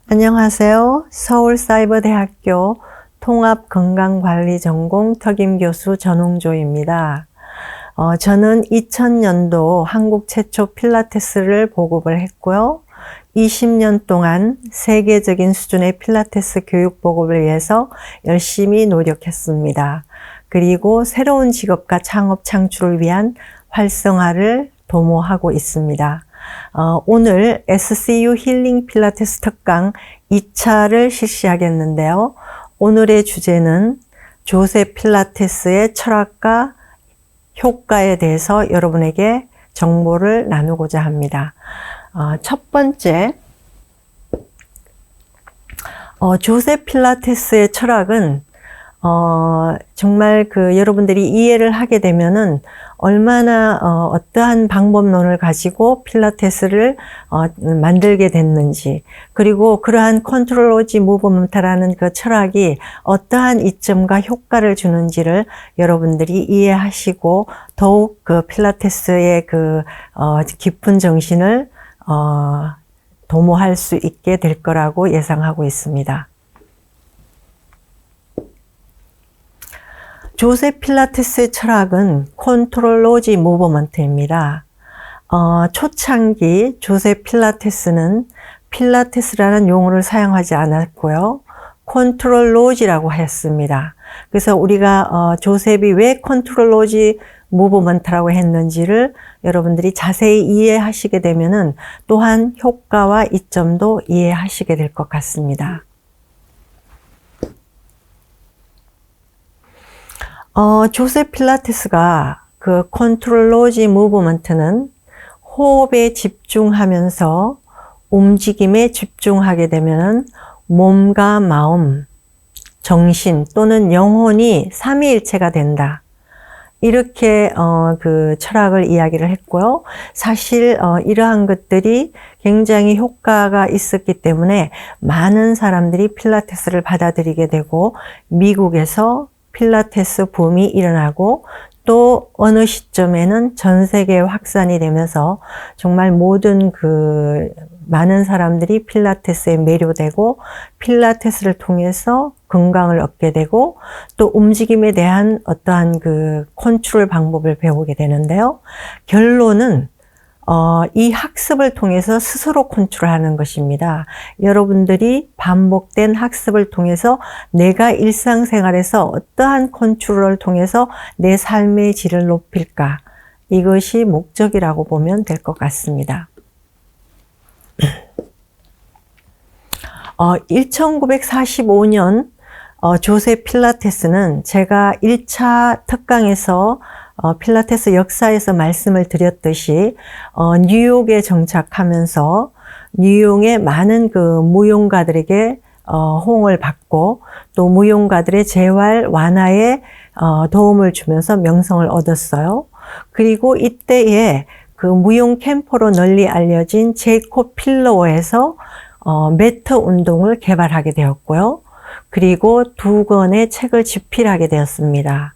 안녕하세요. 서울사이버대학교 통합건강관리전공 특임교수 전홍조입니다. 저는 2000년도 한국 최초 필라테스를 보급을 했고요. 20년 동안 세계적인 수준의 필라테스 교육 보급을 위해서 열심히 노력했습니다. 그리고 새로운 직업과 창업 창출을 위한 활성화를 도모하고 있습니다. 오늘 SCU 힐링 필라테스 특강 2차를 실시하겠는데요. 오늘의 주제는 조세 필라테스의 철학과 효과에 대해서 여러분에게 정보를 나누고자 합니다. 첫 번째, 조세 필라테스의 철학은 정말 여러분들이 이해를 하게 되면은 얼마나 어떠한 방법론을 가지고 필라테스를 만들게 됐는지, 그리고 그러한 컨트롤 오지 무브먼트라는 그 철학이 어떠한 이점과 효과를 주는지를 여러분들이 이해하시고 더욱 그 필라테스의 깊은 정신을 도모할 수 있게 될 거라고 예상하고 있습니다. 조세 필라테스의 철학은 컨트롤 오지 무브먼트입니다. 초창기 조세 필라테스는 필라테스라는 용어를 사용하지 않았고요. 컨트롤 오지라고 했습니다. 그래서 우리가 조셉이 왜 컨트롤 오지 무브먼트라고 했는지를 여러분들이 자세히 이해하시게 되면은 또한 효과와 이점도 이해하시게 될 것 같습니다. 조세 필라테스가 그 컨트롤 오지 무브먼트는 호흡에 집중하면서 움직임에 집중하게 되면은 몸과 마음, 정신 또는 영혼이 삼위일체가 된다. 이렇게 그 철학을 이야기를 했고요. 사실 이러한 것들이 굉장히 효과가 있었기 때문에 많은 사람들이 필라테스를 받아들이게 되고 미국에서 필라테스 붐이 일어나고 또 어느 시점에는 전 세계에 확산이 되면서 정말 모든 많은 사람들이 필라테스에 매료되고 필라테스를 통해서 건강을 얻게 되고 또 움직임에 대한 어떠한 컨트롤 방법을 배우게 되는데요. 결론은 이 학습을 통해서 스스로 컨트롤하는 것입니다. 여러분들이 반복된 학습을 통해서 내가 일상생활에서 어떠한 컨트롤을 통해서 내 삶의 질을 높일까? 이것이 목적이라고 보면 될 것 같습니다. 1945년 조세 필라테스는 제가 1차 특강에서 필라테스 역사에서 말씀을 드렸듯이 뉴욕에 정착하면서 뉴욕의 많은 무용가들에게 호응을 받고 또 무용가들의 재활 완화에 도움을 주면서 명성을 얻었어요. 그리고 이때에 무용 캠퍼로 널리 알려진 제이콥 필로어에서 매트 운동을 개발하게 되었고요. 그리고 2권의 책을 집필하게 되었습니다.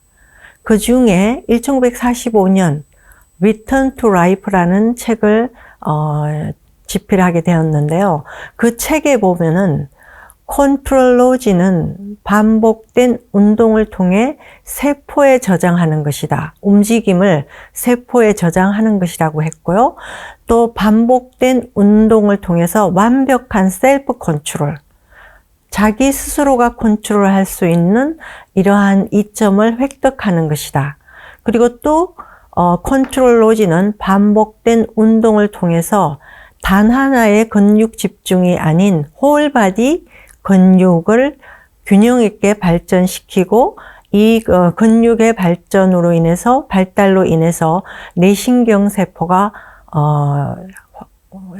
그 중에 1945년 Return to Life라는 책을 집필하게 되었는데요. 그 책에 보면은 컨트롤 오지는 반복된 운동을 통해 세포에 저장하는 것이다. 움직임을 세포에 저장하는 것이라고 했고요. 또 반복된 운동을 통해서 완벽한 셀프 컨트롤, 자기 스스로가 컨트롤할 수 있는 이러한 이점을 획득하는 것이다. 그리고 또 컨트롤 오지는 반복된 운동을 통해서 단 하나의 근육 집중이 아닌 홀 바디 근육을 균형 있게 발전시키고 이 근육의 발전으로 인해서 발달로 인해서 뇌신경세포가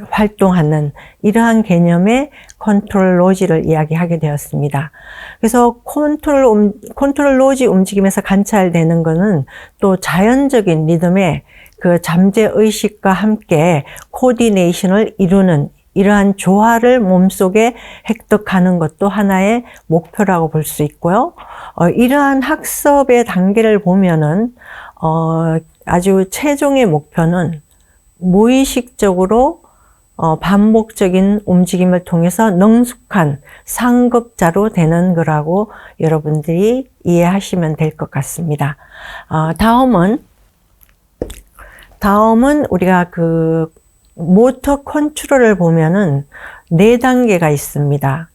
활동하는 이러한 개념의 컨트롤 오지를 이야기하게 되었습니다. 그래서 컨트롤 오지 움직임에서 관찰되는 것은 또 자연적인 리듬의 잠재 의식과 함께 코디네이션을 이루는 이러한 조화를 몸속에 획득하는 것도 하나의 목표라고 볼 수 있고요. 이러한 학습의 단계를 보면은 아주 최종의 목표는 무의식적으로 반복적인 움직임을 통해서 능숙한 상급자로 되는 거라고 여러분들이 이해하시면 될 것 같습니다. 다음은 우리가 그 모터 컨트롤을 보면은 4단계가 있습니다.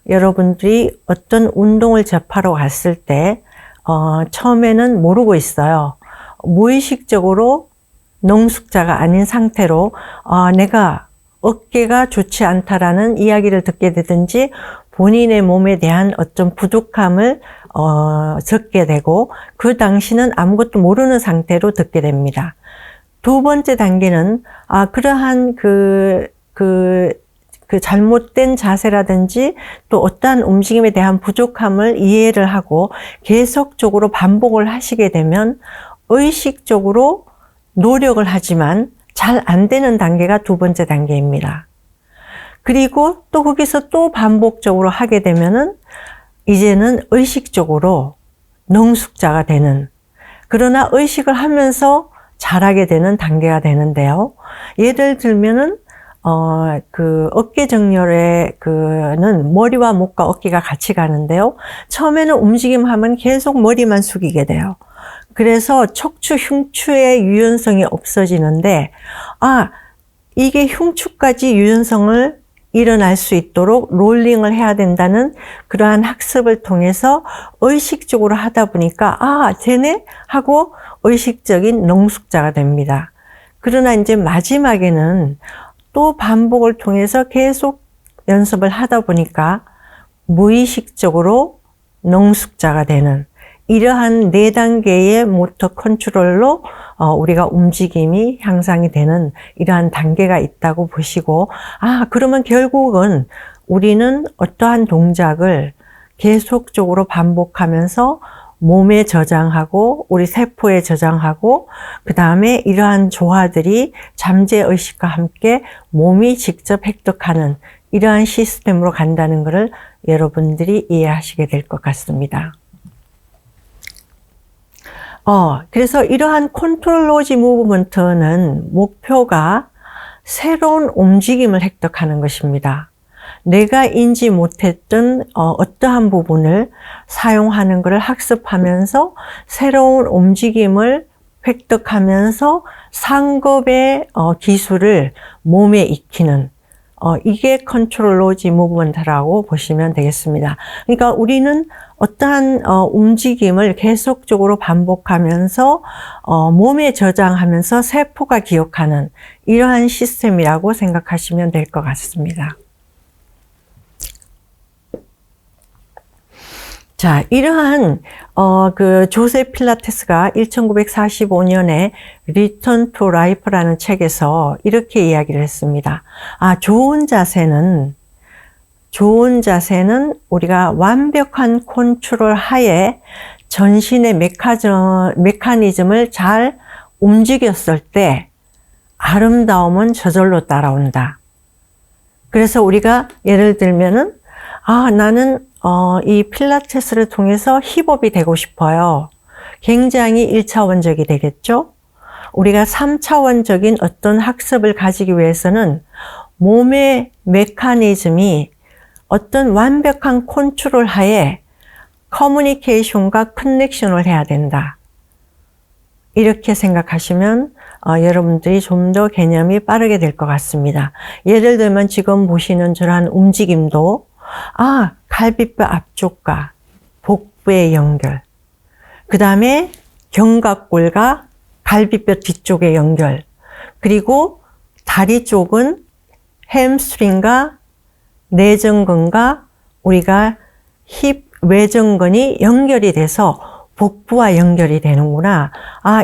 여러분들이 어떤 운동을 접하러 갔을 때 처음에는 모르고 있어요. 무의식적으로 능숙자가 아닌 상태로 내가 어깨가 좋지 않다라는 이야기를 듣게 되든지 본인의 몸에 대한 어떤 부족함을 적게 되고 그 당시는 아무것도 모르는 상태로 듣게 됩니다. 두 번째 단계는 그러한 그 잘못된 자세라든지 또 어떠한 움직임에 대한 부족함을 이해를 하고 계속적으로 반복을 하시게 되면 의식적으로 노력을 하지만 잘 안 되는 단계가 두 번째 단계입니다. 그리고 또 거기서 또 반복적으로 하게 되면은 이제는 의식적으로 능숙자가 되는, 그러나 의식을 하면서 잘하게 되는 단계가 되는데요. 예를 들면은 그 어깨 정렬의 그는 머리와 목과 어깨가 같이 가는데요. 처음에는 움직임하면 계속 머리만 숙이게 돼요. 그래서 척추, 흉추의 유연성이 없어지는데 이게 흉추까지 유연성을 일어날 수 있도록 롤링을 해야 된다는 그러한 학습을 통해서 의식적으로 하다 보니까 되네 하고 의식적인 능숙자가 됩니다. 그러나 이제 마지막에는 또 반복을 통해서 계속 연습을 하다 보니까 무의식적으로 능숙자가 되는 이러한 4단계의 모터 컨트롤로 우리가 움직임이 향상이 되는 이러한 단계가 있다고 보시고, 그러면 결국은 우리는 어떠한 동작을 계속적으로 반복하면서 몸에 저장하고 우리 세포에 저장하고 그 다음에 이러한 조화들이 잠재의식과 함께 몸이 직접 획득하는 이러한 시스템으로 간다는 것을 여러분들이 이해하시게 될 것 같습니다. 그래서 이러한 컨트롤 로지 무브먼트는 목표가 새로운 움직임을 획득하는 것입니다. 내가 인지 못했던 어떠한 부분을 사용하는 것을 학습하면서 새로운 움직임을 획득하면서 상급의 기술을 몸에 익히는 이게 컨트롤 로지 무브먼트라고 보시면 되겠습니다. 그러니까 우리는 어떠한 움직임을 계속적으로 반복하면서 몸에 저장하면서 세포가 기억하는 이러한 시스템이라고 생각하시면 될 것 같습니다. 자, 이러한 그 조세 필라테스가 1945년에 Return to Life라는 책에서 이렇게 이야기를 했습니다. 좋은 자세는 우리가 완벽한 컨트롤 하에 전신의 메커니즘을 잘 움직였을 때 아름다움은 저절로 따라온다. 그래서 우리가 예를 들면은 나는 이 필라테스를 통해서 힙업이 되고 싶어요. 굉장히 1차원적이 되겠죠? 우리가 3차원적인 어떤 학습을 가지기 위해서는 몸의 메커니즘이 어떤 완벽한 컨트롤 하에 커뮤니케이션과 커넥션을 해야 된다. 이렇게 생각하시면 여러분들이 좀 더 개념이 빠르게 될 것 같습니다. 예를 들면 지금 보시는 저러한 움직임도 갈비뼈 앞쪽과 복부의 연결, 그 다음에 견갑골과 갈비뼈 뒤쪽의 연결, 그리고 다리 쪽은 햄스트링과 내전근과 우리가 힙 외전근이 연결이 돼서 복부와 연결이 되는구나.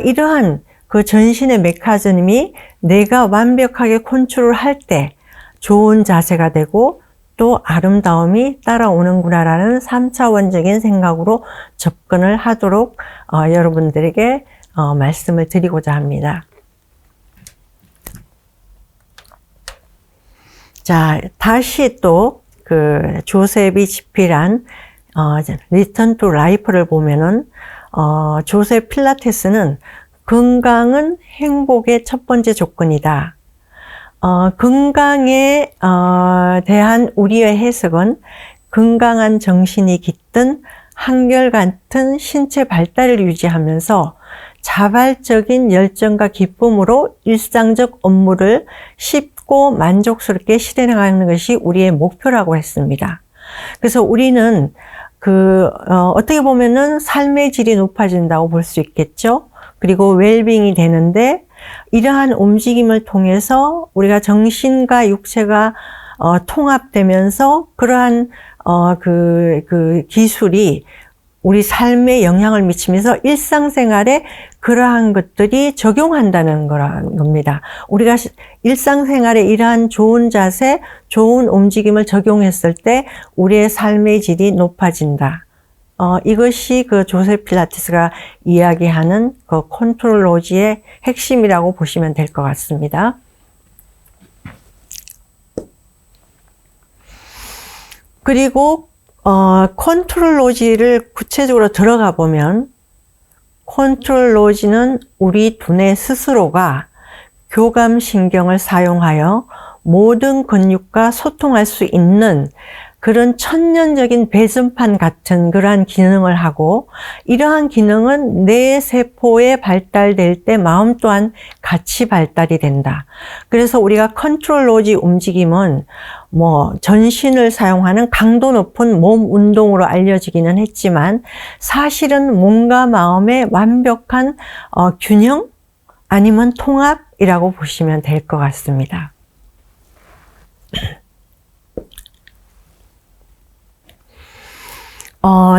이러한 그 전신의 메커니즘이 내가 완벽하게 컨트롤할 때 좋은 자세가 되고 또 아름다움이 따라오는구나라는 3차원적인 생각으로 접근을 하도록 여러분들에게 말씀을 드리고자 합니다. 자, 다시 또 그 조셉이 집필한 Return to Life를 보면은 조셉 필라테스는 건강은 행복의 첫 번째 조건이다. 건강에 대한 우리의 해석은 건강한 정신이 깃든 한결같은 신체 발달을 유지하면서 자발적인 열정과 기쁨으로 일상적 업무를 쉽고 만족스럽게 실행하는 것이 우리의 목표라고 했습니다. 그래서 우리는 어떻게 보면은 삶의 질이 높아진다고 볼 수 있겠죠. 그리고 웰빙이 되는데 이러한 움직임을 통해서 우리가 정신과 육체가 통합되면서 그러한 기술이 우리 삶에 영향을 미치면서 일상생활에 그러한 것들이 적용한다는 겁니다. 우리가 일상생활에 이러한 좋은 자세, 좋은 움직임을 적용했을 때 우리의 삶의 질이 높아진다. 이것이 조셉 필라테스가 이야기하는 컨트롤 로지의 핵심이라고 보시면 될 것 같습니다. 그리고 컨트롤 로지를 구체적으로 들어가 보면 컨트롤 로지는 우리 두뇌 스스로가 교감신경을 사용하여 모든 근육과 소통할 수 있는 그런 천년적인 배선판 같은 그러한 기능을 하고, 이러한 기능은 뇌 세포에 발달될 때 마음 또한 같이 발달이 된다. 그래서 우리가 컨트롤 로지 움직임은 전신을 사용하는 강도 높은 몸 운동으로 알려지기는 했지만 사실은 몸과 마음의 완벽한 균형 아니면 통합이라고 보시면 될 것 같습니다.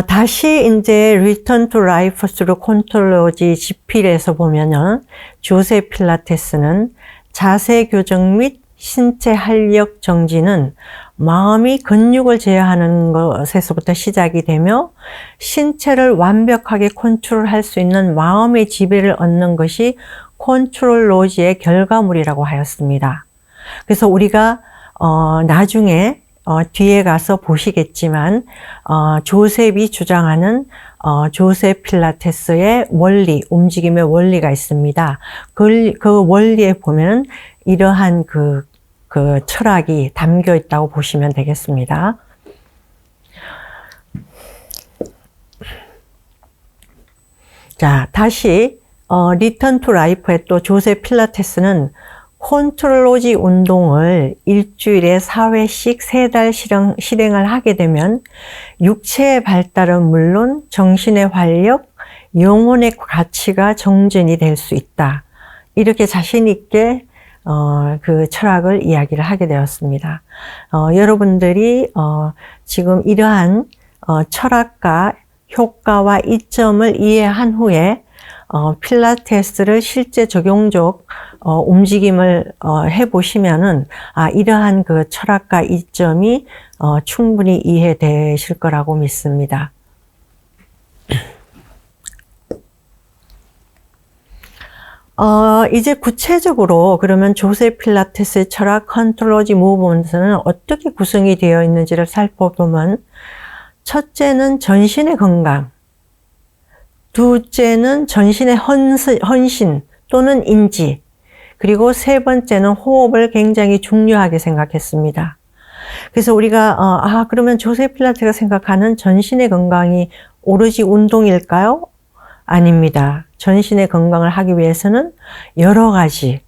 다시 이제 Return to Life through Control Logi 지필에서 보면은 조셉 필라테스는 자세 교정 및 신체 활력 정지는 마음이 근육을 제어하는 것에서부터 시작이 되며 신체를 완벽하게 컨트롤할 수 있는 마음의 지배를 얻는 것이 컨트롤 로지의 결과물이라고 하였습니다. 그래서 우리가 나중에 뒤에 가서 보시겠지만 조셉이 주장하는 조셉 필라테스의 원리, 움직임의 원리가 있습니다. 그 원리에 보면 이러한 그 철학이 담겨 있다고 보시면 되겠습니다. 자, 다시 리턴 투 라이프의 또 조셉 필라테스는 컨트롤 로지 운동을 일주일에 4회씩 3달 실행을 하게 되면 육체의 발달은 물론 정신의 활력, 영혼의 가치가 정전이 될 수 있다. 이렇게 자신 있게 그 철학을 이야기를 하게 되었습니다. 여러분들이 지금 이러한 철학과 효과와 이점을 이해한 후에 필라테스를 실제 적용적 움직임을 해보시면은 이러한 그 철학과 이점이 충분히 이해되실 거라고 믿습니다. 이제 구체적으로 그러면 조셉 필라테스의 철학 컨트롤 로지 무브먼트는 어떻게 구성이 되어 있는지를 살펴보면, 첫째는 전신의 건강, 둘째는 전신의 헌신 또는 인지, 그리고 세 번째는 호흡을 굉장히 중요하게 생각했습니다. 그래서 우리가 그러면 조셉 필라테스가 생각하는 전신의 건강이 오로지 운동일까요? 아닙니다. 전신의 건강을 하기 위해서는 여러 가지,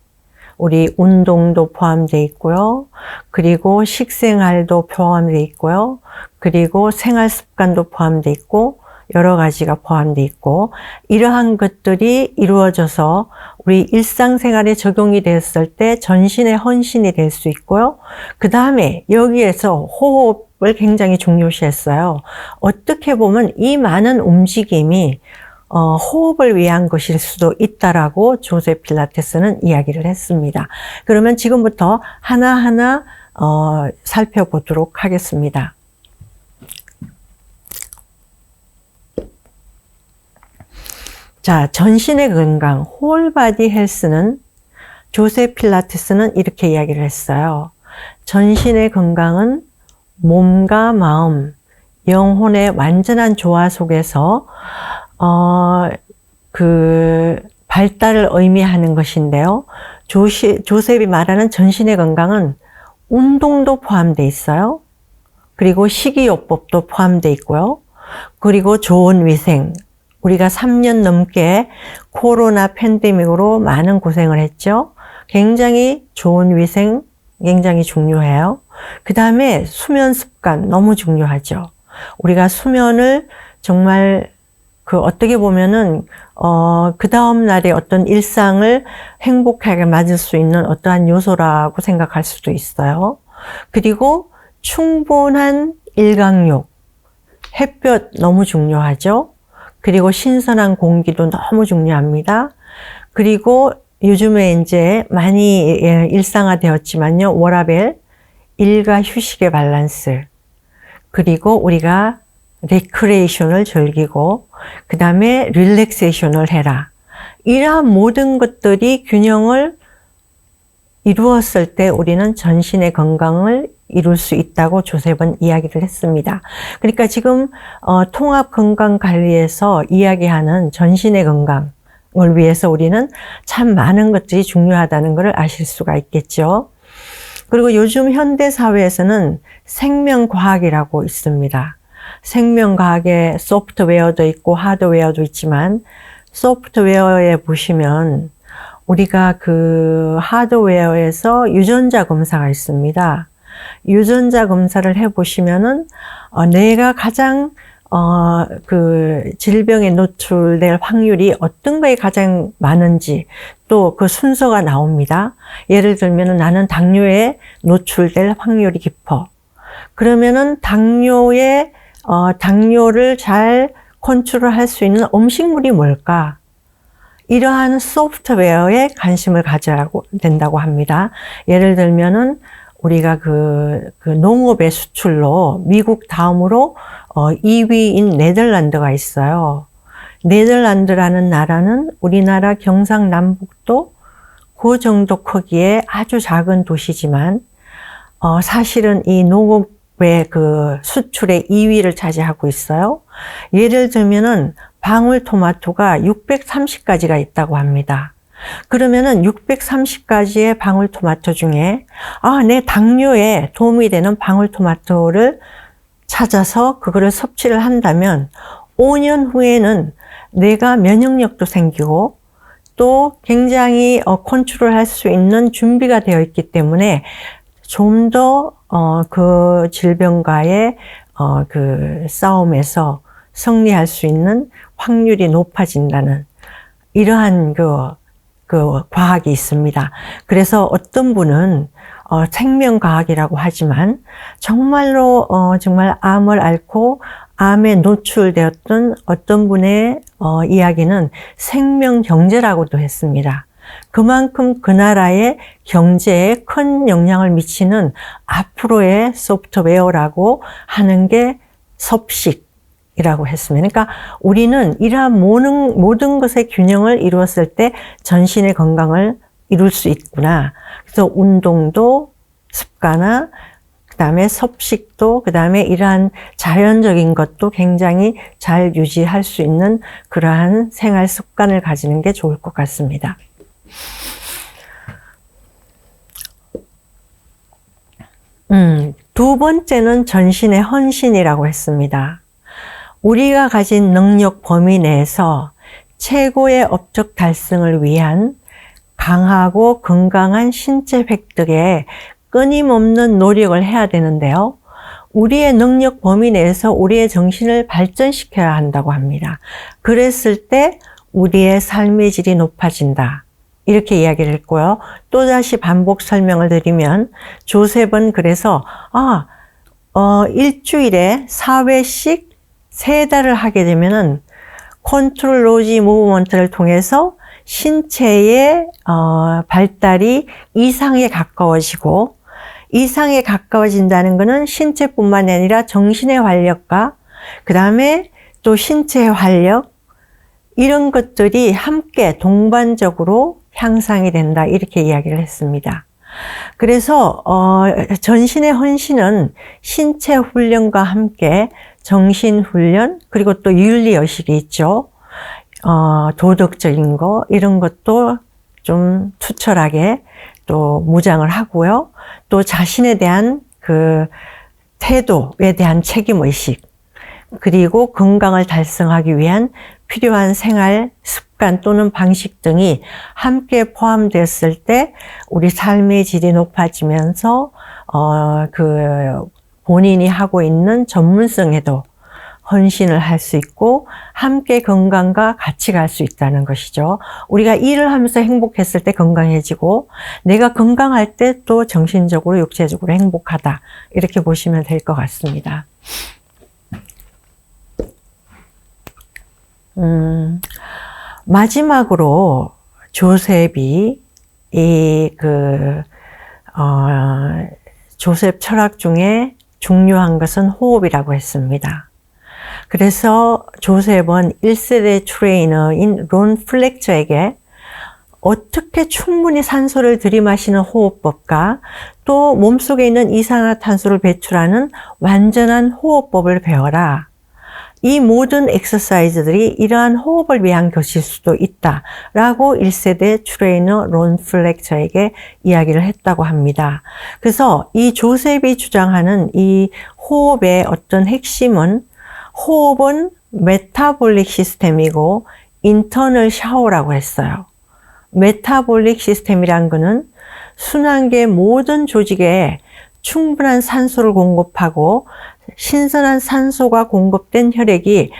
우리 운동도 포함되어 있고요. 그리고 식생활도 포함되어 있고요. 그리고 생활 습관도 포함되어 있고 여러 가지가 포함되어 있고, 이러한 것들이 이루어져서 우리 일상생활에 적용이 됐을 때 전신의 헌신이 될 수 있고요. 그 다음에 여기에서 호흡을 굉장히 중요시했어요. 어떻게 보면 이 많은 움직임이 호흡을 위한 것일 수도 있다라고 조셉 필라테스는 이야기를 했습니다. 그러면 지금부터 하나하나 살펴보도록 하겠습니다. 자, 전신의 건강, 홀바디 헬스는 조셉 필라테스는 이렇게 이야기를 했어요. 전신의 건강은 몸과 마음, 영혼의 완전한 조화 속에서 발달을 의미하는 것인데요. 조셉이 말하는 전신의 건강은 운동도 포함되어 있어요. 그리고 식이요법도 포함되어 있고요. 그리고 좋은 위생. 우리가 3년 넘게 코로나 팬데믹으로 많은 고생을 했죠. 굉장히 좋은 위생 굉장히 중요해요. 그 다음에 수면 습관 너무 중요하죠. 우리가 수면을 정말 어떻게 보면은 그 다음 날의 어떤 일상을 행복하게 맞을 수 있는 어떠한 요소라고 생각할 수도 있어요. 그리고 충분한 일광욕, 햇볕 너무 중요하죠. 그리고 신선한 공기도 너무 중요합니다. 그리고 요즘에 이제 많이 일상화되었지만요. 워라밸, 일과 휴식의 밸런스, 그리고 우리가 레크레이션을 즐기고 그 다음에 릴렉세이션을 해라. 이러한 모든 것들이 균형을 이루었을 때 우리는 전신의 건강을 이룰 수 있다고 조셉은 이야기를 했습니다. 그러니까 지금 통합건강관리에서 이야기하는 전신의 건강을 위해서 우리는 참 많은 것들이 중요하다는 것을 아실 수가 있겠죠. 그리고 요즘 현대사회에서는 생명과학이라고 있습니다. 생명과학에 소프트웨어도 있고 하드웨어도 있지만 소프트웨어에 보시면 우리가 하드웨어에서 유전자 검사가 있습니다. 유전자 검사를 해보시면은 내가 가장 질병에 노출될 확률이 어떤 거에 가장 많은지 또 그 순서가 나옵니다. 예를 들면은 나는 당뇨에 노출될 확률이 깊어. 그러면은 당뇨를 잘 컨트롤할 수 있는 음식물이 뭘까? 이러한 소프트웨어에 관심을 가져야 된다고 합니다. 예를 들면은 우리가 농업의 수출로 미국 다음으로 2위인 네덜란드가 있어요. 네덜란드라는 나라는 우리나라 경상남북도 그 정도 크기의 아주 작은 도시지만 사실은 이 농업의 수출의 2위를 차지하고 있어요. 예를 들면은 방울토마토가 630가지가 있다고 합니다. 그러면은 630가지의 방울토마토 중에 내 당뇨에 도움이 되는 방울토마토를 찾아서 그거를 섭취를 한다면 5년 후에는 내가 면역력도 생기고 또 굉장히 컨트롤할 수 있는 준비가 되어 있기 때문에 좀 더 그 질병과의 싸움에서 승리할 수 있는 확률이 높아진다는 이러한 과학이 있습니다. 그래서 어떤 분은 생명과학이라고 하지만 정말로 정말 암을 앓고 암에 노출되었던 어떤 분의 이야기는 생명경제라고도 했습니다. 그만큼 그 나라의 경제에 큰 영향을 미치는 앞으로의 소프트웨어라고 하는 게 섭식이라고 했습니다. 그러니까 우리는 이러한 모든 것의 균형을 이루었을 때 전신의 건강을 이룰 수 있구나. 그래서 운동도 습관화, 그 다음에 섭식도, 그 다음에 이러한 자연적인 것도 굉장히 잘 유지할 수 있는 그러한 생활 습관을 가지는 게 좋을 것 같습니다. 두 번째는 전신의 헌신이라고 했습니다. 우리가 가진 능력 범위 내에서 최고의 업적 달성을 위한 강하고 건강한 신체 획득에 끊임없는 노력을 해야 되는데요. 우리의 능력 범위 내에서 우리의 정신을 발전시켜야 한다고 합니다. 그랬을 때 우리의 삶의 질이 높아진다. 이렇게 이야기를 했고요. 또다시 반복 설명을 드리면 조셉은 그래서 일주일에 4회씩 3달을 하게 되면은 컨트롤 로지 무브먼트를 통해서 신체의 발달이 이상에 가까워지고 이상에 가까워진다는 것은 신체뿐만 아니라 정신의 활력과 그 다음에 또 신체의 활력 이런 것들이 함께 동반적으로 향상이 된다 이렇게 이야기를 했습니다. 그래서 전신의 헌신은 신체 훈련과 함께 정신 훈련 그리고 또 윤리의식이 있죠. 도덕적인 거, 이런 것도 좀 투철하게 또 무장을 하고요. 또 자신에 대한 그 태도에 대한 책임의식, 그리고 건강을 달성하기 위한 필요한 생활 습관 또는 방식 등이 함께 포함됐을 때 우리 삶의 질이 높아지면서 그 본인이 하고 있는 전문성에도 헌신을 할 수 있고 함께 건강과 같이 갈 수 있다는 것이죠. 우리가 일을 하면서 행복했을 때 건강해지고 내가 건강할 때 또 정신적으로 육체적으로 행복하다, 이렇게 보시면 될 것 같습니다. 마지막으로 조셉이 조셉 철학 중에 중요한 것은 호흡이라고 했습니다. 그래서 조셉은 1세대 트레이너인 론 플렉처에게 어떻게 충분히 산소를 들이마시는 호흡법과 또 몸속에 있는 이산화탄소를 배출하는 완전한 호흡법을 배워라. 이 모든 엑서사이즈들이 이러한 호흡을 위한 것일 수도 있다 라고 1세대 트레이너 론 플렉처에게 이야기를 했다고 합니다. 그래서 이 조셉이 주장하는 이 호흡의 어떤 핵심은, 호흡은 메타볼릭 시스템이고 인터널 샤워라고 했어요. 메타볼릭 시스템이란 거는 순환계 모든 조직에 충분한 산소를 공급하고 신선한 산소가 공급된 혈액이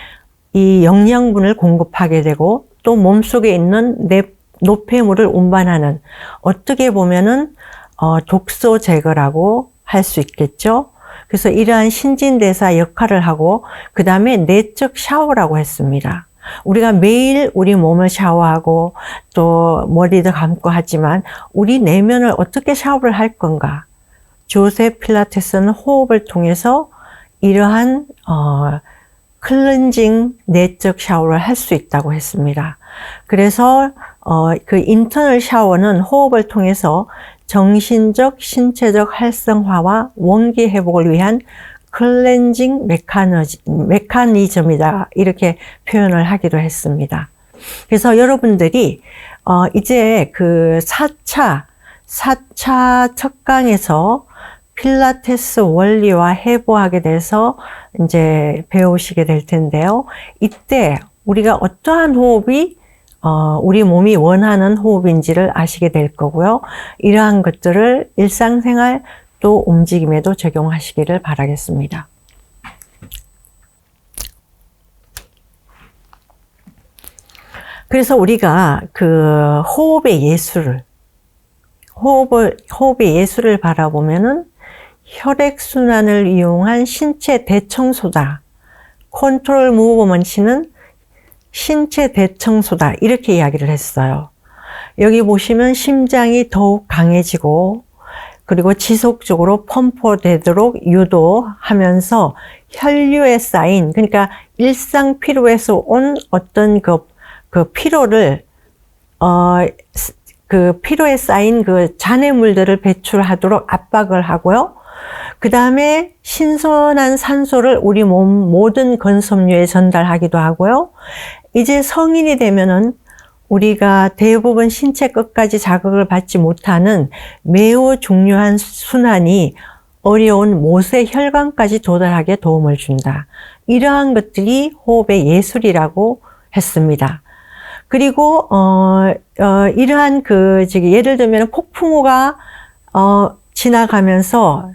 이 영양분을 공급하게 되고 또 몸속에 있는 노폐물을 운반하는, 어떻게 보면은 독소 제거라고 할 수 있겠죠. 그래서 이러한 신진대사 역할을 하고 그 다음에 내적 샤워라고 했습니다. 우리가 매일 우리 몸을 샤워하고 또 머리도 감고 하지만 우리 내면을 어떻게 샤워를 할 건가? 조셉 필라테스는 호흡을 통해서 이러한 클렌징 내적 샤워를 할 수 있다고 했습니다. 그래서 그 인터널 샤워는 호흡을 통해서 정신적, 신체적 활성화와 원기 회복을 위한 클렌징 메커니즘이다, 이렇게 표현을 하기도 했습니다. 그래서 여러분들이 이제 그 4차 첫 강에서 필라테스 원리와 해부하게 돼서 이제 배우시게 될 텐데요. 이때 우리가 어떠한 호흡이 우리 몸이 원하는 호흡인지를 아시게 될 거고요. 이러한 것들을 일상생활 또 움직임에도 적용하시기를 바라겠습니다. 그래서 우리가 그 호흡의 예술을 바라보면은 혈액순환을 이용한 신체 대청소다. 컨트롤 무브먼트는 신체 대청소다, 이렇게 이야기를 했어요. 여기 보시면 심장이 더욱 강해지고 그리고 지속적으로 펌프되도록 유도하면서 혈류에 쌓인, 그러니까 일상 피로에서 온 어떤 그 피로를 그 피로에 쌓인 그 잔해물들을 배출하도록 압박을 하고요. 그 다음에 신선한 산소를 우리 몸 모든 건섬유에 전달하기도 하고요. 이제 성인이 되면은 우리가 대부분 신체 끝까지 자극을 받지 못하는 매우 중요한 순환이 어려운 모세 혈관까지 도달하게 도움을 준다. 이러한 것들이 호흡의 예술이라고 했습니다. 그리고 이러한 예를 들면 폭풍우가 지나가면서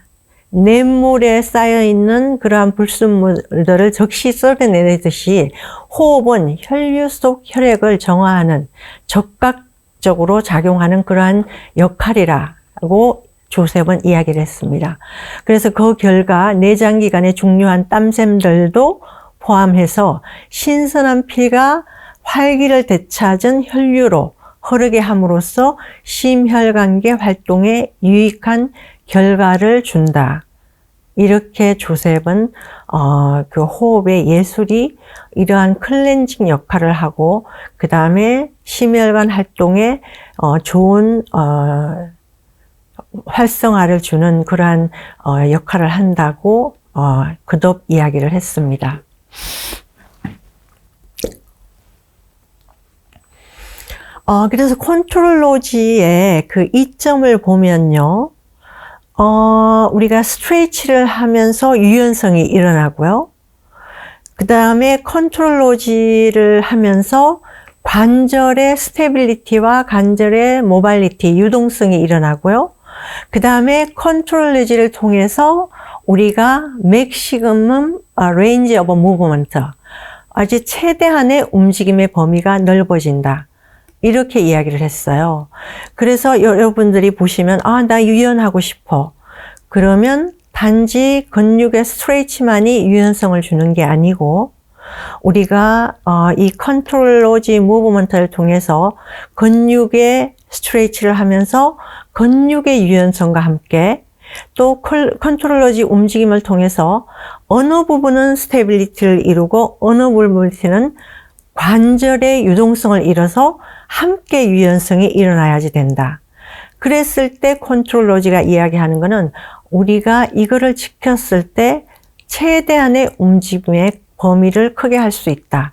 냇물에 쌓여있는 그러한 불순물들을 즉시 썰어내듯이 호흡은 혈류 속 혈액을 정화하는, 적극적으로 작용하는 그러한 역할이라고 조셉은 이야기를 했습니다. 그래서 그 결과 내장기관의 중요한 땀샘들도 포함해서 신선한 피가 활기를 되찾은 혈류로 흐르게 함으로써 심혈관계 활동에 유익한 결과를 준다. 이렇게 조셉은 그 호흡의 예술이 이러한 클렌징 역할을 하고 그 다음에 심혈관 활동에 좋은 활성화를 주는 그러한 역할을 한다고 거듭 이야기를 했습니다. 그래서 컨트롤 로지의 그 이점을 보면요. 우리가 스트레치를 하면서 유연성이 일어나고요. 그 다음에 컨트롤 로지를 하면서 관절의 스테빌리티와 관절의 모발리티, 유동성이 일어나고요. 그 다음에 컨트롤 로지를 통해서 우리가 맥시멈 레인지 오브 무브먼트, 아주 최대한의 움직임의 범위가 넓어진다. 이렇게 이야기를 했어요. 그래서 여러분들이 보시면 나 유연하고 싶어. 그러면 단지 근육의 스트레치만이 유연성을 주는 게 아니고 우리가 이 컨트롤 로지 무브먼트를 통해서 근육의 스트레치를 하면서 근육의 유연성과 함께 또 컨트롤 로지 움직임을 통해서 어느 부분은 스테빌리티를 이루고 어느 부분은 관절의 유동성을 이뤄서 함께 유연성이 일어나야지 된다. 그랬을 때 컨트롤 로지가 이야기하는 것은 우리가 이거를 지켰을 때 최대한의 움직임의 범위를 크게 할 수 있다.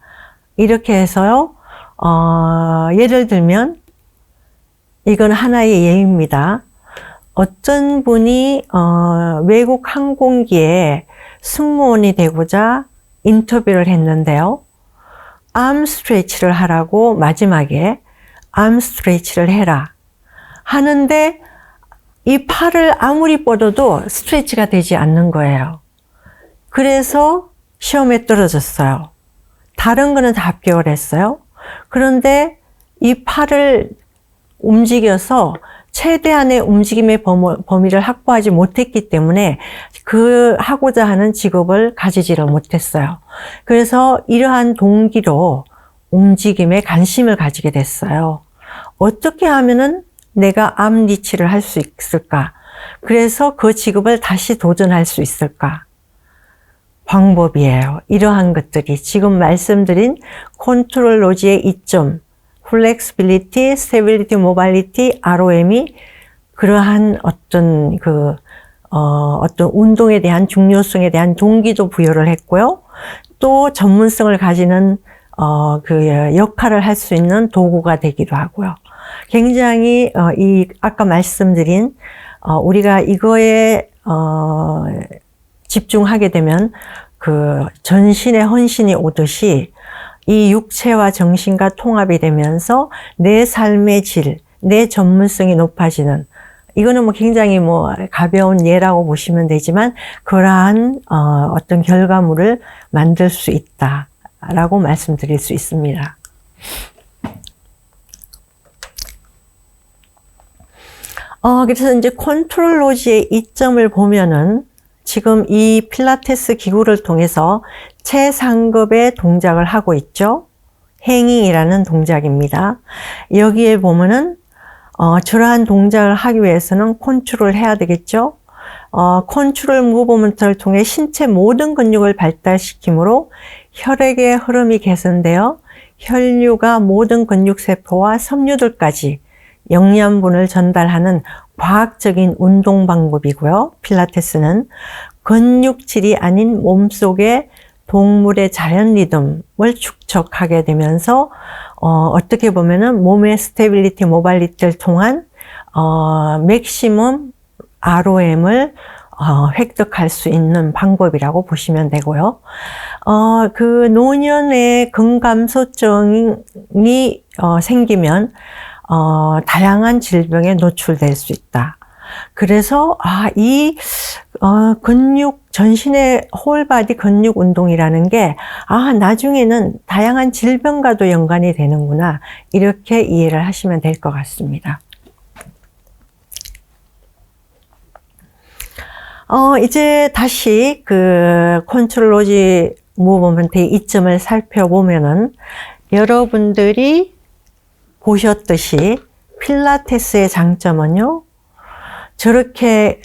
이렇게 해서요. 예를 들면 이건 하나의 예입니다. 어떤 분이 외국 항공기에 승무원이 되고자 인터뷰를 했는데요. 암 스트레치를 하라고 마지막에 암 스트레치를 해라 하는데 이 팔을 아무리 뻗어도 스트레치가 되지 않는 거예요. 그래서 시험에 떨어졌어요. 다른 거는 다 합격을 했어요. 그런데 이 팔을 움직여서 최대한의 움직임의 범위를 확보하지 못했기 때문에 그 하고자 하는 직업을 가지지를 못했어요. 그래서 이러한 동기로 움직임에 관심을 가지게 됐어요. 어떻게 하면은 내가 암 리치를 할 수 있을까? 그래서 그 직업을 다시 도전할 수 있을까? 방법이에요. 이러한 것들이 지금 말씀드린 컨트롤 로지의 이점, 플렉스빌리티, 스테빌리티, 모발리티, ROM이 그러한 어떤 어떤 운동에 대한 중요성에 대한 동기도 부여를 했고요. 또 전문성을 가지는 그 역할을 할 수 있는 도구가 되기도 하고요. 굉장히 아까 말씀드린 우리가 이거에 집중하게 되면 그 전신의 헌신이 오듯이 이 육체와 정신과 통합이 되면서 내 삶의 질, 내 전문성이 높아지는, 이거는 뭐 굉장히 가벼운 예라고 보시면 되지만 그러한 어떤 결과물을 만들 수 있다라고 말씀드릴 수 있습니다. 그래서 이제 컨트롤 로지의 이점을 보면은 지금 이 필라테스 기구를 통해서 최상급의 동작을 하고 있죠. 행잉이라는 동작입니다. 여기에 보면은 저러한 동작을 하기 위해서는 컨트롤 해야 되겠죠. 컨트롤 무브먼트를 통해 신체 모든 근육을 발달시키므로 혈액의 흐름이 개선되어 혈류가 모든 근육세포와 섬유들까지 영양분을 전달하는 과학적인 운동 방법이고요. 필라테스는 근육질이 아닌 몸속의 동물의 자연 리듬을 축적하게 되면서 어떻게 보면은 몸의 스테빌리티, 모발리티를 통한 맥시멈 ROM을 획득할 수 있는 방법이라고 보시면 되고요. 그 노년의 근감소증이 생기면 다양한 질병에 노출될 수 있다. 그래서 이 전신의 홀바디 근육 운동이라는 게 나중에는 다양한 질병과도 연관이 되는구나, 이렇게 이해를 하시면 될 것 같습니다. 이제 다시 그 컨트롤 로지 무브먼트의 이점을 살펴보면은 여러분들이 보셨듯이 필라테스의 장점은요, 저렇게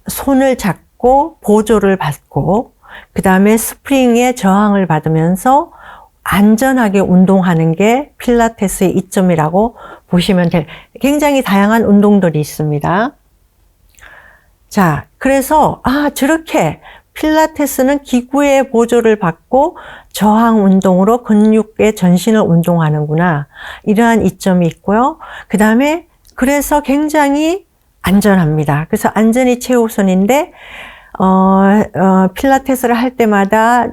손을 잡고 보조를 받고 그 다음에 스프링의 저항을 받으면서 안전하게 운동하는 게 필라테스의 이점이라고 보시면 될, 굉장히 다양한 운동들이 있습니다. 자, 그래서 저렇게 필라테스는 기구의 보조를 받고 저항 운동으로 근육의 전신을 운동하는구나. 이러한 이점이 있고요. 그 다음에 그래서 굉장히 안전합니다. 그래서 안전이 최우선인데 필라테스를 할 때마다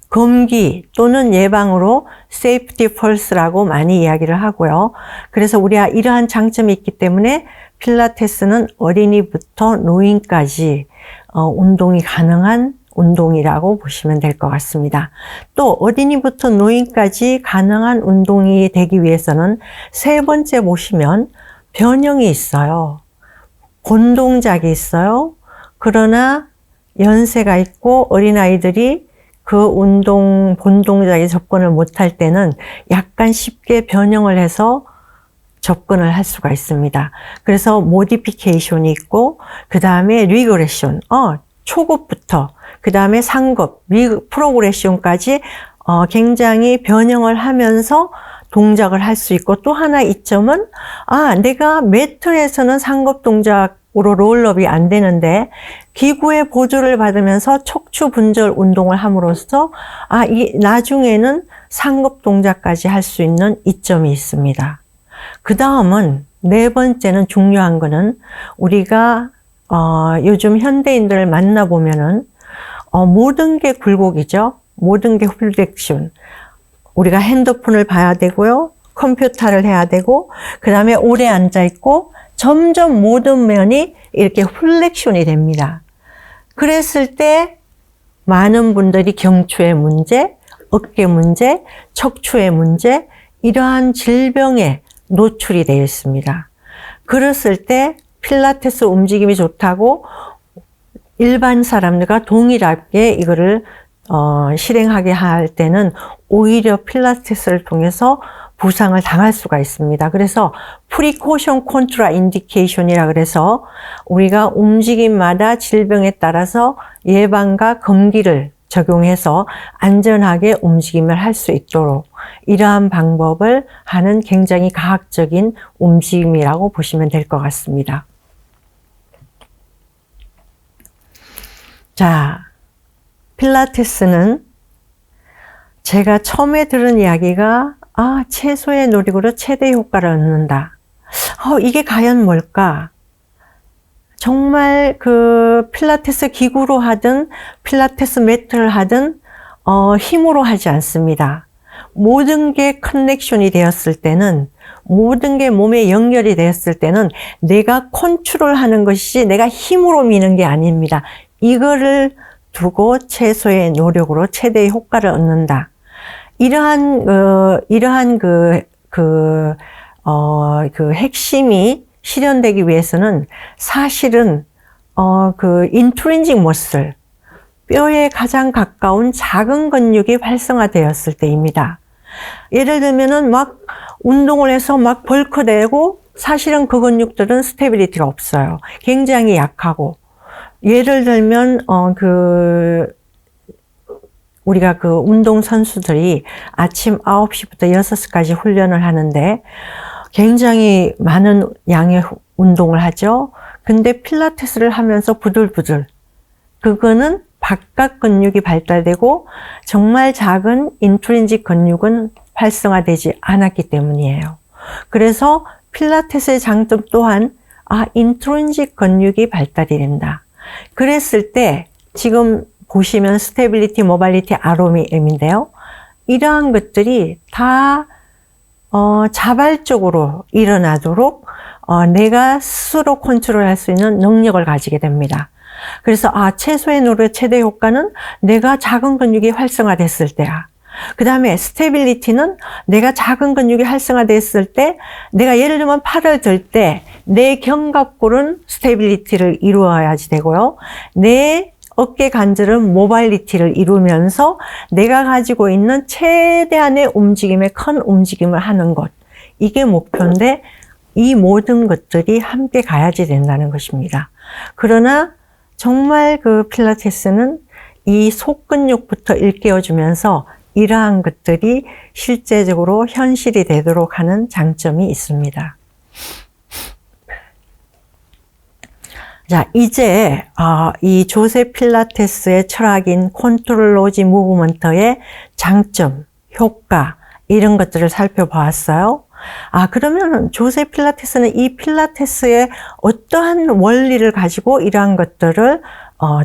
검기 또는 예방으로 safety first라고 많이 이야기를 하고요. 그래서 우리가 이러한 장점이 있기 때문에 필라테스는 어린이부터 노인까지 운동이 가능한 운동이라고 보시면 될 것 같습니다. 또 어린이부터 노인까지 가능한 운동이 되기 위해서는 세 번째 보시면 변형이 있어요. 본동작이 있어요. 그러나 연세가 있고 어린아이들이 그 본동작에 접근을 못할 때는 약간 쉽게 변형을 해서 접근을 할 수가 있습니다. 그래서 모디피케이션이 있고, 그 다음에 리그레션, 초급부터, 그 다음에 상급, 프로그레션까지 굉장히 변형을 하면서 동작을 할 수 있고, 또 하나 이점은, 내가 매트에서는 상급 동작으로 롤업이 안 되는데, 기구의 보조를 받으면서 척추 분절 운동을 함으로써, 나중에는 상급 동작까지 할 수 있는 이점이 있습니다. 그 다음은, 네 번째는 중요한 거는, 우리가, 요즘 현대인들을 만나보면은, 모든 게 굴곡이죠. 모든 게 플렉션. 우리가 핸드폰을 봐야 되고요. 컴퓨터를 해야 되고, 그 다음에 오래 앉아있고, 점점 모든 면이 이렇게 플렉션이 됩니다. 그랬을 때 많은 분들이 경추의 문제, 어깨 문제, 척추의 문제, 이러한 질병에 노출이 되어 있습니다. 그랬을 때 필라테스 움직임이 좋다고 일반 사람들과 동일하게 이거를 실행하게 할 때는 오히려 필라테스를 통해서 부상을 당할 수가 있습니다. 그래서 프리코션 콘트라 인디케이션이라 그래서 우리가 움직임마다 질병에 따라서 예방과 금기를 적용해서 안전하게 움직임을 할 수 있도록 이러한 방법을 하는 굉장히 과학적인 움직임이라고 보시면 될 것 같습니다. 자, 필라테스는 제가 처음에 들은 이야기가 최소의 노력으로 최대 효과를 얻는다. 이게 과연 뭘까? 정말 그 필라테스 기구로 하든 필라테스 매트를 하든 힘으로 하지 않습니다. 모든 게 커넥션이 되었을 때는, 모든 게 몸에 연결이 되었을 때는 내가 컨트롤하는 것이 내가 힘으로 미는 게 아닙니다. 이거를 두고 최소의 노력으로 최대의 효과를 얻는다. 이러한 그 핵심이 실현되기 위해서는 사실은 그 인트린직 머슬, 뼈에 가장 가까운 작은 근육이 활성화되었을 때입니다. 예를 들면은 막 운동을 해서 막 벌크되고 사실은 그 근육들은 스테빌리티가 없어요. 굉장히 약하고. 예를 들면 우리가 그 운동 선수들이 아침 9시부터 6시까지 훈련을 하는데 굉장히 많은 양의 운동을 하죠. 근데 필라테스를 하면서 부들부들. 그거는 바깥 근육이 발달되고 정말 작은 인트린직 근육은 활성화되지 않았기 때문이에요. 그래서 필라테스의 장점 또한 인트린직 근육이 발달이 된다. 그랬을 때 지금 보시면 스테빌리티, 모빌리티, ROM인데요. 이러한 것들이 다 자발적으로 일어나도록 내가 스스로 컨트롤할 수 있는 능력을 가지게 됩니다. 그래서 최소의 노력 최대 효과는 내가 작은 근육이 활성화됐을 때야. 그 다음에 스테빌리티는 내가 작은 근육이 활성화됐을 때 내가 예를 들면 팔을 들 때 내 견갑골은 스테빌리티를 이루어야지 되고요. 내 어깨 관절은 모빌리티를 이루면서 내가 가지고 있는 최대한의 움직임의 큰 움직임을 하는 것. 이게 목표인데 이 모든 것들이 함께 가야지 된다는 것입니다. 그러나 정말 그 필라테스는 이 속근육부터 일깨워주면서 이러한 것들이 실제적으로 현실이 되도록 하는 장점이 있습니다. 자, 이제 이 조세 필라테스의 철학인 컨트롤 로지 무브먼트의 장점, 효과 이런 것들을 살펴보았어요. 그러면 조세 필라테스는 이 필라테스의 어떠한 원리를 가지고 이러한 것들을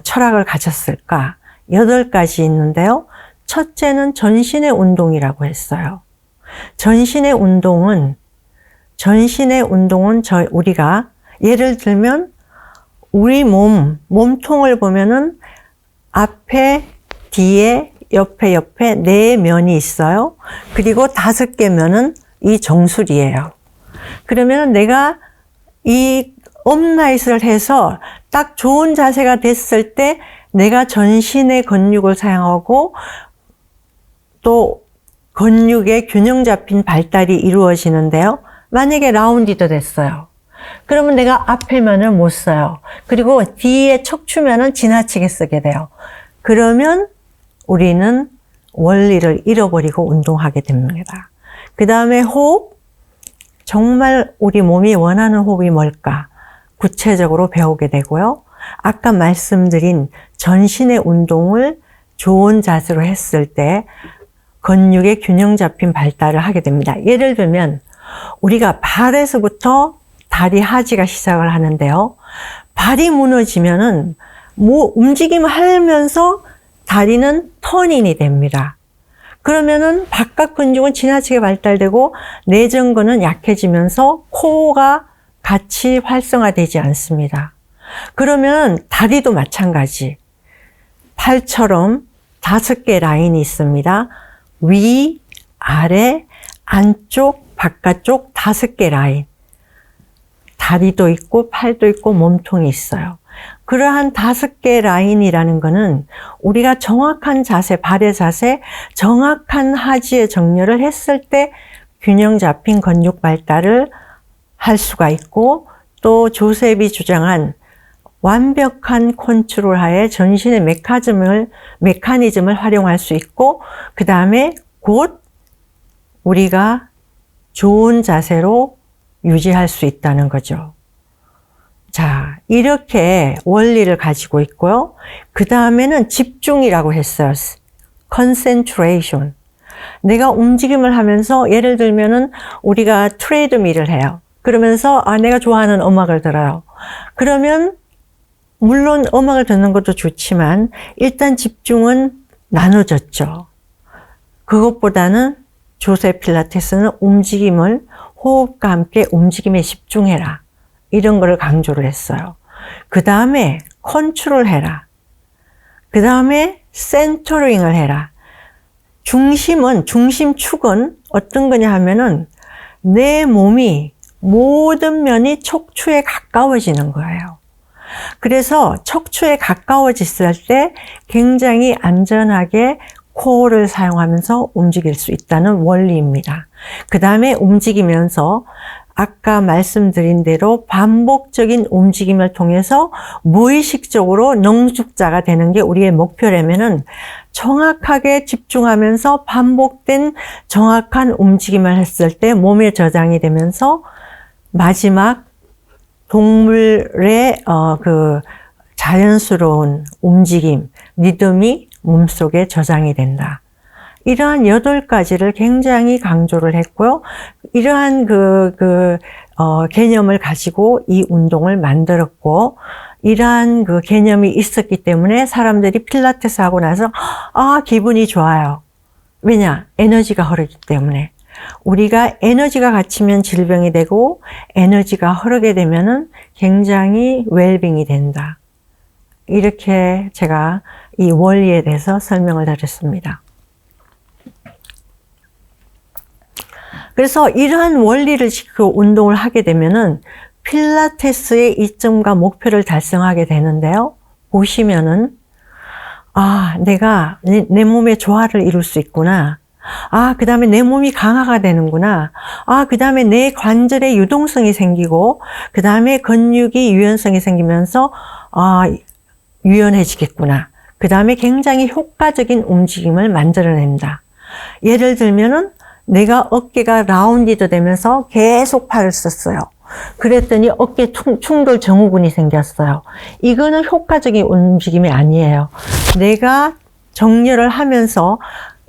철학을 가졌을까? 8가지 있는데요. 첫째는 전신의 운동이라고 했어요. 전신의 운동은 우리가 예를 들면 우리 몸통을 보면은 앞에, 뒤에, 옆에 4면이 있어요. 그리고 5개 면은 이 정수리예요. 그러면 내가 이 업라이트를 해서 딱 좋은 자세가 됐을 때 내가 전신의 근육을 사용하고 또 근육의 균형 잡힌 발달이 이루어지는데요. 만약에 라운디도 됐어요. 그러면 내가 앞에 면을 못 써요. 그리고 뒤에 척추면은 지나치게 쓰게 돼요. 그러면 우리는 원리를 잃어버리고 운동하게 됩니다. 그 다음에 호흡. 정말 우리 몸이 원하는 호흡이 뭘까? 구체적으로 배우게 되고요. 아까 말씀드린 전신의 운동을 좋은 자세로 했을 때 근육의 균형 잡힌 발달을 하게 됩니다. 예를 들면 우리가 발에서부터 다리 하지가 시작을 하는데요. 발이 무너지면은 움직임을 하면서 다리는 턴인이 됩니다. 그러면은 바깥 근육은 지나치게 발달되고 내전근은 약해지면서 코어가 같이 활성화되지 않습니다. 그러면 다리도 마찬가지. 팔처럼 5개 라인이 있습니다. 위, 아래, 안쪽, 바깥쪽 5개 라인. 다리도 있고 팔도 있고 몸통이 있어요. 그러한 5개 라인이라는 거는 우리가 정확한 자세, 발의 자세, 정확한 하지의 정렬을 했을 때 균형 잡힌 근육 발달을 할 수가 있고 또 조셉이 주장한 완벽한 컨트롤 하에 전신의 메커니즘을 활용할 수 있고 그 다음에 곧 우리가 좋은 자세로 유지할 수 있다는 거죠. 자, 이렇게 원리를 가지고 있고요. 그 다음에는 집중이라고 했어요. concentration. 내가 움직임을 하면서 예를 들면은 우리가 트레이드밀을 해요. 그러면서 내가 좋아하는 음악을 들어요. 그러면 물론 음악을 듣는 것도 좋지만 일단 집중은 나눠졌죠. 그것보다는 조세 필라테스는 움직임을 호흡과 함께 움직임에 집중해라. 이런 거를 강조를 했어요. 그 다음에 컨트롤 해라. 그 다음에 센터링을 해라. 중심축은 어떤 거냐 하면은 내 몸이 모든 면이 척추에 가까워지는 거예요. 그래서 척추에 가까워졌을 때 굉장히 안전하게 코어를 사용하면서 움직일 수 있다는 원리입니다. 그 다음에 움직이면서 아까 말씀드린 대로 반복적인 움직임을 통해서 무의식적으로 능숙자가 되는 게 우리의 목표라면은 정확하게 집중하면서 반복된 정확한 움직임을 했을 때 몸에 저장이 되면서 마지막 동물의 그 자연스러운 움직임, 리듬이 몸속에 저장이 된다. 이러한 8가지를 굉장히 강조를 했고요. 이러한 개념을 가지고 이 운동을 만들었고, 이러한 그 개념이 있었기 때문에 사람들이 필라테스 하고 나서, 기분이 좋아요. 왜냐? 에너지가 흐르기 때문에. 우리가 에너지가 갇히면 질병이 되고, 에너지가 흐르게 되면은 굉장히 웰빙이 된다. 이렇게 제가 이 원리에 대해서 설명을 드렸습니다. 그래서 이러한 원리를 지키고 운동을 하게 되면은 필라테스의 이점과 목표를 달성하게 되는데요. 보시면은 내가 내 몸의 조화를 이룰 수 있구나. 그 다음에 내 몸이 강화가 되는구나. 그 다음에 내 관절의 유동성이 생기고 그 다음에 근육이 유연성이 생기면서 유연해지겠구나. 그 다음에 굉장히 효과적인 움직임을 만들어낸다. 예를 들면은 내가 어깨가 라운디드 되면서 계속 팔을 썼어요. 그랬더니 어깨 충돌 증후군이 생겼어요. 이거는 효과적인 움직임이 아니에요. 내가 정렬을 하면서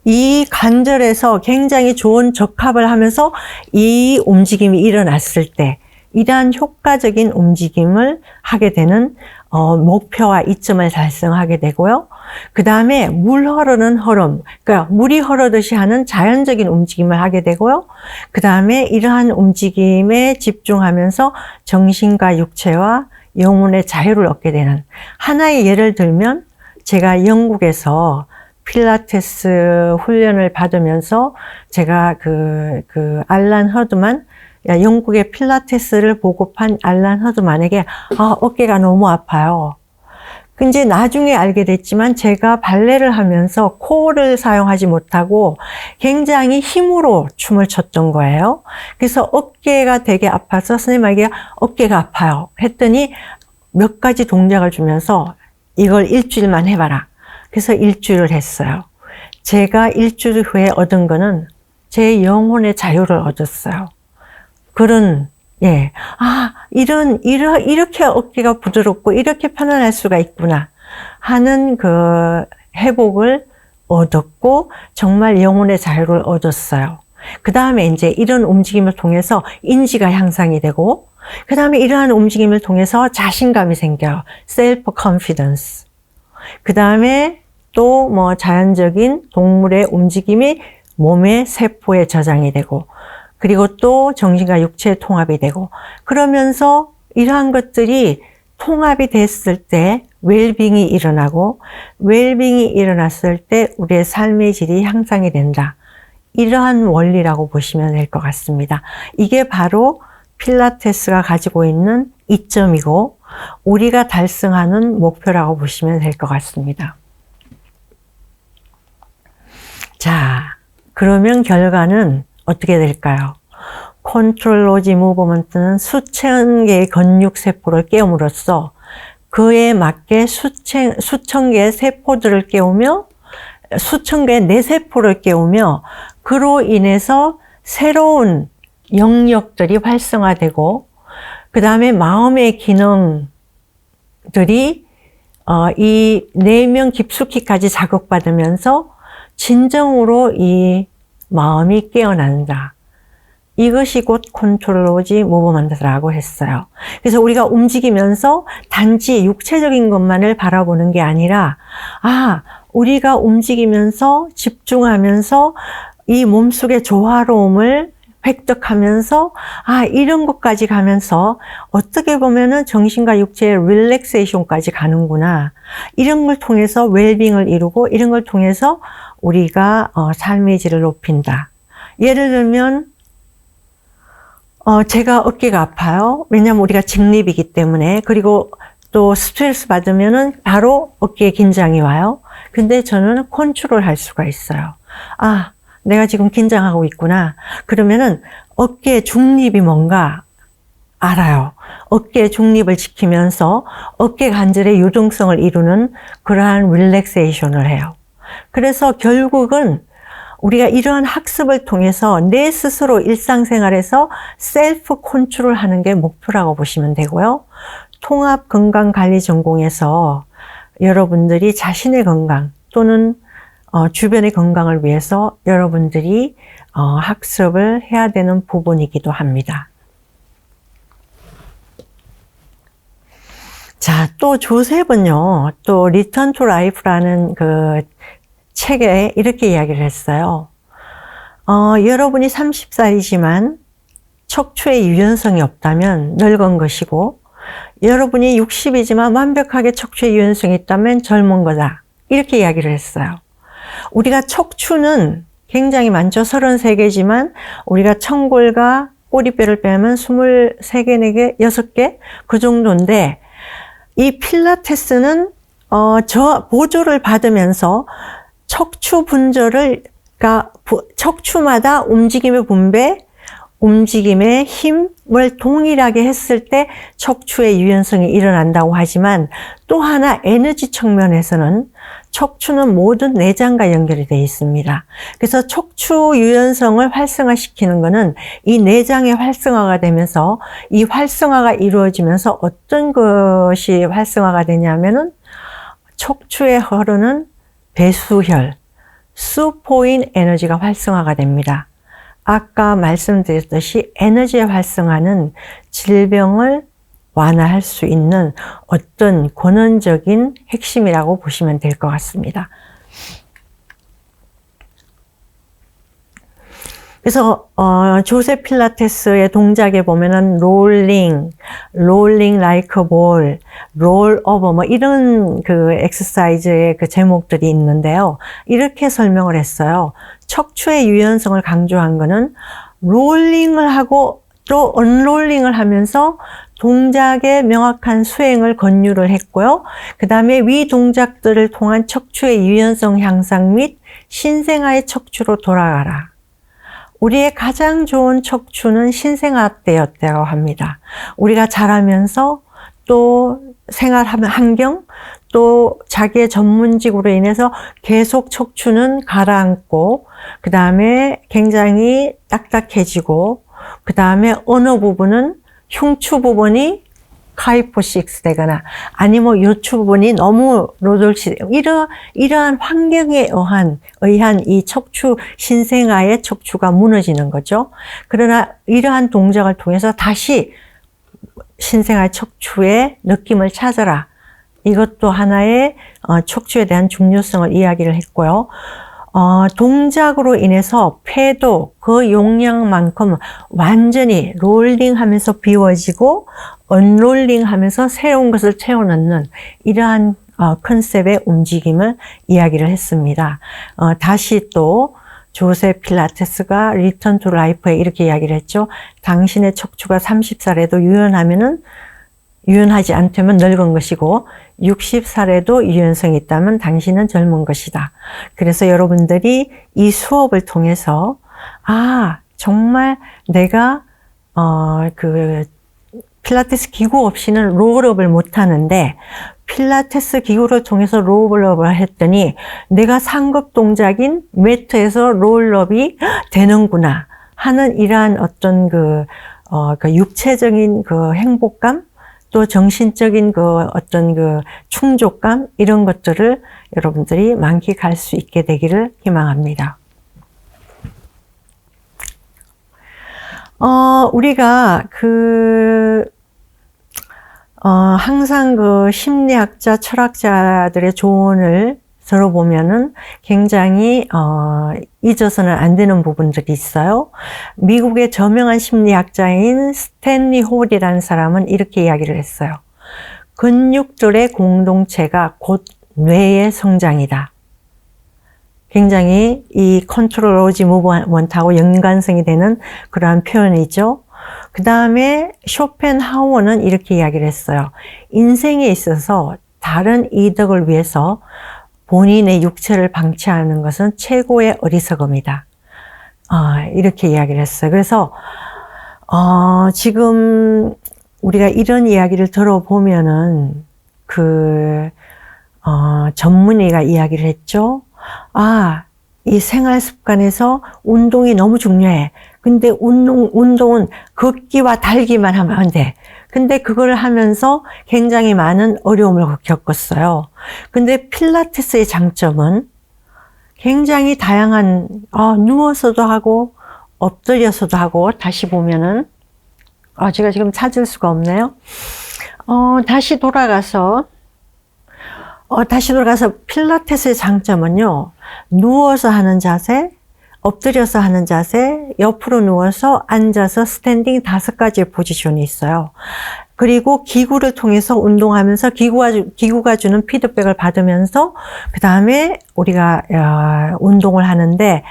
이 관절에서 굉장히 좋은 적합을 하면서 이 움직임이 일어났을 때 이러한 효과적인 움직임을 하게 되는 목표와 이점을 달성하게 되고요. 그 다음에 물 흐르는 흐름, 그러니까 물이 흐르듯이 하는 자연적인 움직임을 하게 되고요. 그 다음에 이러한 움직임에 집중하면서 정신과 육체와 영혼의 자유를 얻게 되는 하나의 예를 들면 제가 영국에서 필라테스 훈련을 받으면서 제가 알란 허드만 영국의 필라테스를 보급한 알란 허드만에게 어깨가 너무 아파요. 근데 나중에 알게 됐지만 제가 발레를 하면서 코어를 사용하지 못하고 굉장히 힘으로 춤을 췄던 거예요. 그래서 어깨가 되게 아파서 선생님에게 어깨가 아파요 했더니 몇 가지 동작을 주면서 이걸 일주일만 해봐라. 그래서 일주일을 했어요. 제가 일주일 후에 얻은 거는 제 영혼의 자유를 얻었어요. 이렇게 어깨가 부드럽고 이렇게 편안할 수가 있구나 하는 그 회복을 얻었고 정말 영혼의 자유를 얻었어요. 그 다음에 이제 이런 움직임을 통해서 인지가 향상이 되고 그 다음에 이러한 움직임을 통해서 자신감이 생겨요. 셀프 컨피던스. 그 다음에 또 뭐 자연적인 동물의 움직임이 몸의 세포에 저장이 되고 그리고 또 정신과 육체의 통합이 되고 그러면서 이러한 것들이 통합이 됐을 때 웰빙이 일어나고 웰빙이 일어났을 때 우리의 삶의 질이 향상이 된다. 이러한 원리라고 보시면 될 것 같습니다. 이게 바로 필라테스가 가지고 있는 이점이고 우리가 달성하는 목표라고 보시면 될 것 같습니다. 자, 그러면 결과는 어떻게 될까요? 컨트롤 로지 무브먼트는 수천 개의 근육세포를 깨움으로써 그에 맞게 수천 개의 세포들을 깨우며 수천 개의 뇌세포를 깨우며 그로 인해서 새로운 영역들이 활성화되고 그 다음에 마음의 기능들이 이 내면 깊숙이까지 자극받으면서 진정으로 이 마음이 깨어난다. 이것이 곧 컨트롤 로지 무브먼트라고 했어요. 그래서 우리가 움직이면서 단지 육체적인 것만을 바라보는 게 아니라 우리가 움직이면서 집중하면서 이 몸속의 조화로움을 획득하면서 이런 것까지 가면서 어떻게 보면은 정신과 육체의 릴렉세이션까지 가는구나. 이런 걸 통해서 웰빙을 이루고 이런 걸 통해서 우리가 삶의 질을 높인다. 예를 들면 제가 어깨가 아파요. 왜냐하면 우리가 직립이기 때문에. 그리고 또 스트레스 받으면은 바로 어깨에 긴장이 와요. 근데 저는 컨트롤 할 수가 있어요. 내가 지금 긴장하고 있구나. 그러면은 어깨의 중립이 뭔가 알아요. 어깨의 중립을 지키면서 어깨 관절의 유동성을 이루는 그러한 릴렉세이션을 해요. 그래서 결국은 우리가 이러한 학습을 통해서 내 스스로 일상생활에서 셀프 컨트롤 하는 게 목표라고 보시면 되고요. 통합 건강관리 전공에서 여러분들이 자신의 건강 또는 주변의 건강을 위해서 여러분들이 학습을 해야 되는 부분이기도 합니다. 자, 또 조셉은요, 또 리턴 투 라이프라는 그 책에 이렇게 이야기를 했어요. 여러분이 30살이지만 척추에 유연성이 없다면 늙은 것이고 여러분이 60이지만 완벽하게 척추에 유연성이 있다면 젊은 거다. 이렇게 이야기를 했어요. 우리가 척추는 굉장히 많죠. 33개지만 우리가 청골과 꼬리뼈를 빼면 23개, 4개, 6개 그 정도인데 이 필라테스는 보조를 받으면서 척추 분절을, 그러니까 척추마다 움직임의 분배, 움직임의 힘을 동일하게 했을 때 척추의 유연성이 일어난다고 하지만 또 하나 에너지 측면에서는 척추는 모든 내장과 연결이 되어 있습니다. 그래서 척추 유연성을 활성화시키는 것은 이 내장의 활성화가 되면서 이 활성화가 이루어지면서 어떤 것이 활성화가 되냐면은 척추에 흐르는 배수혈, 수포인 에너지가 활성화가 됩니다. 아까 말씀드렸듯이 에너지의 활성화는 질병을 완화할 수 있는 어떤 근원적인 핵심이라고 보시면 될 것 같습니다. 그래서 조세 필라테스의 동작에 보면은 롤링 like a ball, roll over 뭐 이런 그 엑서사이즈의 그 제목들이 있는데요. 이렇게 설명을 했어요. 척추의 유연성을 강조한 거는 롤링을 하고 또 언롤링을 하면서 동작의 명확한 수행을 권유를 했고요. 그 다음에 위 동작들을 통한 척추의 유연성 향상 및 신생아의 척추로 돌아가라. 우리의 가장 좋은 척추는 신생아 때였다고 합니다. 우리가 자라면서 또 생활 환경, 또 자기의 전문직으로 인해서 계속 척추는 가라앉고, 그 다음에 굉장히 딱딱해지고, 그 다음에 어느 부분은 흉추 부분이 카이포식스 되거나 아니면 요추 부분이 너무 로돌시 이러한 환경에 의한 이 척추 신생아의 척추가 무너지는 거죠. 그러나 이러한 동작을 통해서 다시 신생아의 척추의 느낌을 찾아라. 이것도 하나의 척추에 대한 중요성을 이야기를 했고요. 동작으로 인해서 폐도 그 용량만큼 완전히 롤링하면서 비워지고 언롤링하면서 새로운 것을 채워넣는 이러한 컨셉의 움직임을 이야기를 했습니다. 다시 또 조세 필라테스가 리턴 투 라이프에 이렇게 이야기를 했죠. 당신의 척추가 30살에도 유연하지 않다면 늙은 것이고 60살에도 유연성이 있다면 당신은 젊은 것이다. 그래서 여러분들이 이 수업을 통해서 정말 내가 필라테스 기구 없이는 롤업을 못 하는데 필라테스 기구를 통해서 롤업을 했더니 내가 상급 동작인 매트에서 롤업이 되는구나 하는 이러한 어떤 그 육체적인 그 행복감 또 정신적인 그 어떤 그 충족감 이런 것들을 여러분들이 만끽할 수 있게 되기를 희망합니다. 우리가 항상 그 심리학자, 철학자들의 조언을 들어보면은 굉장히, 잊어서는 안 되는 부분들이 있어요. 미국의 저명한 심리학자인 스탠리 홀이라는 사람은 이렇게 이야기를 했어요. 근육들의 공동체가 곧 뇌의 성장이다. 굉장히 이 컨트롤 로지 무브먼트하고 연관성이 되는 그러한 표현이죠. 그 다음에 쇼펜하우어는 이렇게 이야기를 했어요. 인생에 있어서 다른 이득을 위해서 본인의 육체를 방치하는 것은 최고의 어리석음이다. 이렇게 이야기를 했어요. 그래서 지금 우리가 이런 이야기를 들어보면은 전문의가 이야기를 했죠. 이 생활 습관에서 운동이 너무 중요해. 근데 운동은 걷기와 달기만 하면 안 돼. 근데 그걸 하면서 굉장히 많은 어려움을 겪었어요. 근데 필라테스의 장점은 굉장히 다양한, 누워서도 하고, 엎드려서도 하고, 다시 보면은, 제가 지금 찾을 수가 없네요. 다시 돌아가서 필라테스의 장점은요, 누워서 하는 자세, 엎드려서 하는 자세, 옆으로 누워서 앉아서 스탠딩 5가지의 포지션이 있어요. 그리고 기구를 통해서 운동하면서 기구가 주는 피드백을 받으면서 그 다음에 우리가 운동을 하는데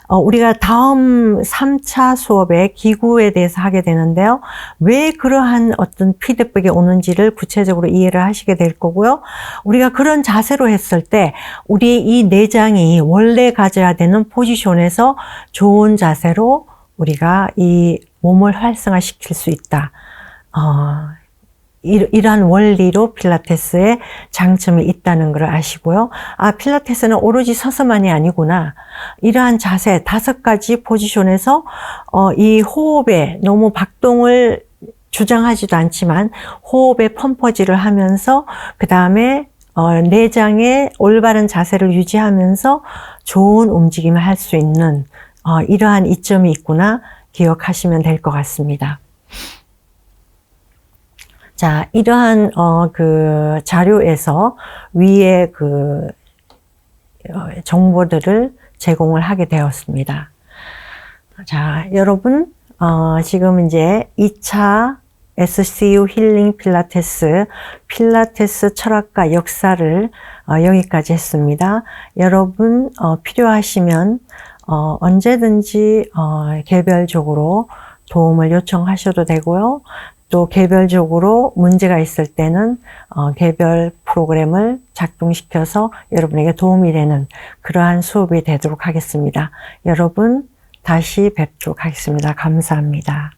우리가 다음 3차 수업에 기구에 대해서 하게 되는데요. 왜 그러한 어떤 피드백이 오는지를 구체적으로 이해를 하시게 될 거고요. 우리가 그런 자세로 했을 때 우리 이 내장이 원래 가져야 되는 포지션에서 좋은 자세로 우리가 이 몸을 활성화시킬 수 있다. 이러한 원리로 필라테스에 장점이 있다는 걸 아시고요. 아, 필라테스는 오로지 서서만이 아니구나. 이러한 자세 5가지 포지션에서 이 호흡에 너무 박동을 주장하지도 않지만 호흡에 펌퍼질을 하면서 그 다음에 내장의 올바른 자세를 유지하면서 좋은 움직임을 할 수 있는 이러한 이점이 있구나 기억하시면 될 것 같습니다. 자, 이러한 그 자료에서 위에 그 정보들을 제공을 하게 되었습니다. 자, 여러분 지금 이제 2차 SCU 힐링 필라테스 철학과 역사를 여기까지 했습니다. 여러분 필요하시면 언제든지 개별적으로 도움을 요청하셔도 되고요. 또 개별적으로 문제가 있을 때는 개별 프로그램을 작동시켜서 여러분에게 도움이 되는 그러한 수업이 되도록 하겠습니다. 여러분 다시 뵙도록 하겠습니다. 감사합니다.